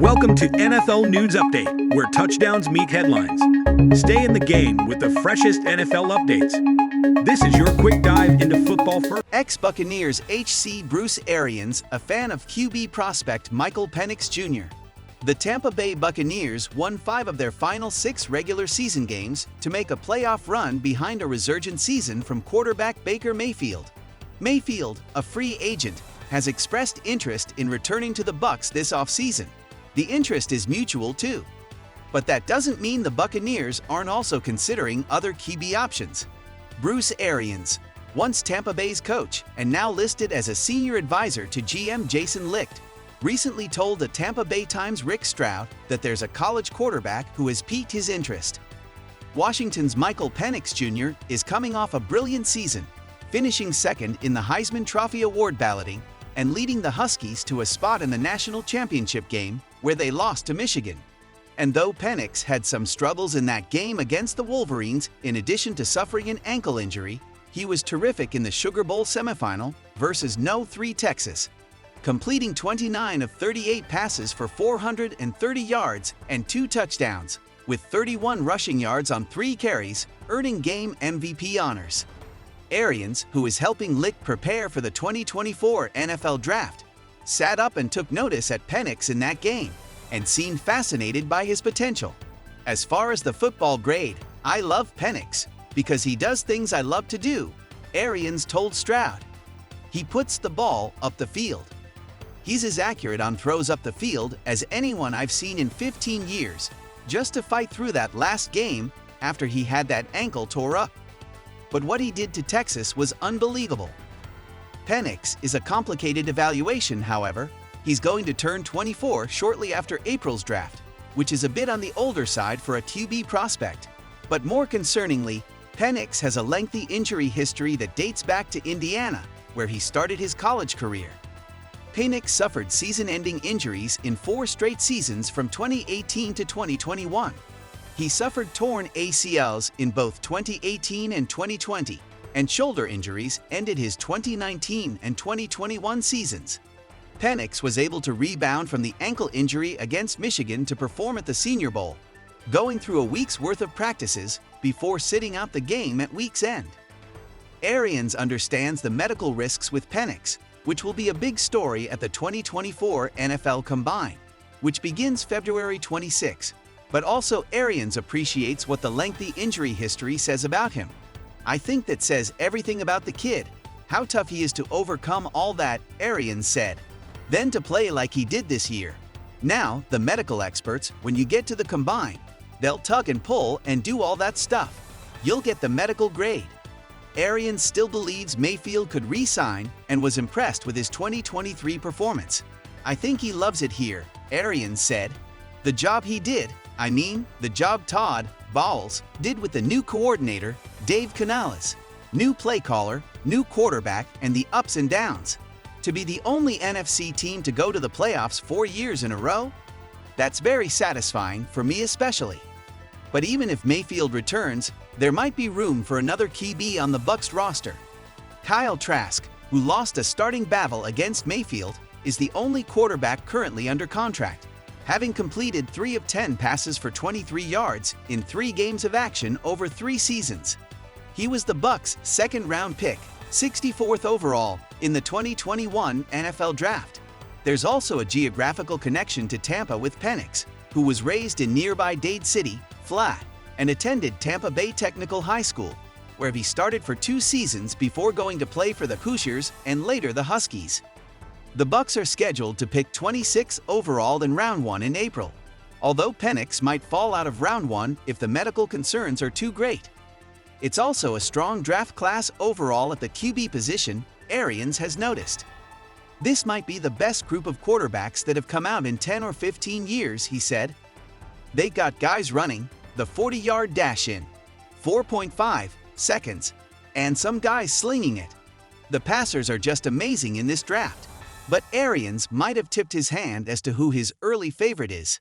Welcome to NFL News Update, where touchdowns meet headlines. Stay in the game with the freshest NFL updates. This is your quick dive into football first. Ex-Buccaneers HC Bruce Arians, a fan of QB prospect Michael Penix Jr. The Tampa Bay Buccaneers won 5 of their final 6 regular season games to make a playoff run behind a resurgent season from quarterback Baker Mayfield. Mayfield, a free agent, has expressed interest in returning to the Bucs this offseason. The interest is mutual too. But that doesn't mean the Buccaneers aren't also considering other QB options. Bruce Arians, once Tampa Bay's coach and now listed as a senior advisor to GM Jason Licht, recently told the Tampa Bay Times' Rick Stroud that there's a college quarterback who has piqued his interest. Washington's Michael Penix Jr. is coming off a brilliant season, finishing second in the Heisman Trophy Award balloting and leading the Huskies to a spot in the national championship game where they lost to Michigan. And though Penix had some struggles in that game against the Wolverines, in addition to suffering an ankle injury, he was terrific in the Sugar Bowl semifinal versus No. 3 Texas, completing 29 of 38 passes for 430 yards and 2 touchdowns, with 31 rushing yards on 3 carries, earning game MVP honors. Arians, who is helping Licht prepare for the 2024 NFL Draft, sat up and took notice at Penix in that game and seemed fascinated by his potential. As far as the football grade, I love Penix because he does things I love to do, Arians told Stroud. He puts the ball up the field. He's as accurate on throws up the field as anyone I've seen in 15 years, just to fight through that last game after he had that ankle tore up. But what he did to Texas was unbelievable. Penix is a complicated evaluation, however. He's going to turn 24 shortly after April's draft, which is a bit on the older side for a QB prospect. But more concerningly, Penix has a lengthy injury history that dates back to Indiana, where he started his college career. Penix suffered season-ending injuries in 4 straight seasons from 2018 to 2021. He suffered torn ACLs in both 2018 and 2020, and shoulder injuries ended his 2019 and 2021 seasons. Penix was able to rebound from the ankle injury against Michigan to perform at the Senior Bowl, going through a week's worth of practices before sitting out the game at week's end. Arians understands the medical risks with Penix, which will be a big story at the 2024 NFL Combine, which begins February 26. But also Arians appreciates what the lengthy injury history says about him. I think that says everything about the kid, how tough he is to overcome all that, Arians said. Then to play like he did this year. Now, the medical experts, when you get to the combine, they'll tug and pull and do all that stuff. You'll get the medical grade. Arians still believes Mayfield could re-sign and was impressed with his 2023 performance. I think he loves it here, Arians said. The job he did, the job Todd Bowles did with the new coordinator, Dave Canales, new play caller, new quarterback, and the ups and downs. To be the only NFC team to go to the playoffs 4 years in a row? That's very satisfying, for me especially. But even if Mayfield returns, there might be room for another QB on the Bucs roster. Kyle Trask, who lost a starting battle against Mayfield, is the only quarterback currently under contract, having completed 3 of 10 passes for 23 yards in 3 games of action over 3 seasons. He was the Bucs' second-round pick, 64th overall, in the 2021 NFL Draft. There's also a geographical connection to Tampa with Penix, who was raised in nearby Dade City, Flat, and attended Tampa Bay Technical High School, where he started for 2 seasons before going to play for the Hoosiers and later the Huskies. The Bucs are scheduled to pick 26 overall in Round 1 in April, although Penix might fall out of Round 1 if the medical concerns are too great. It's also a strong draft class overall at the QB position, Arians has noticed. This might be the best group of quarterbacks that have come out in 10 or 15 years, he said. They got guys running the 40-yard dash in 4.5 seconds, and some guys slinging it. The passers are just amazing in this draft. But Arians might have tipped his hand as to who his early favorite is.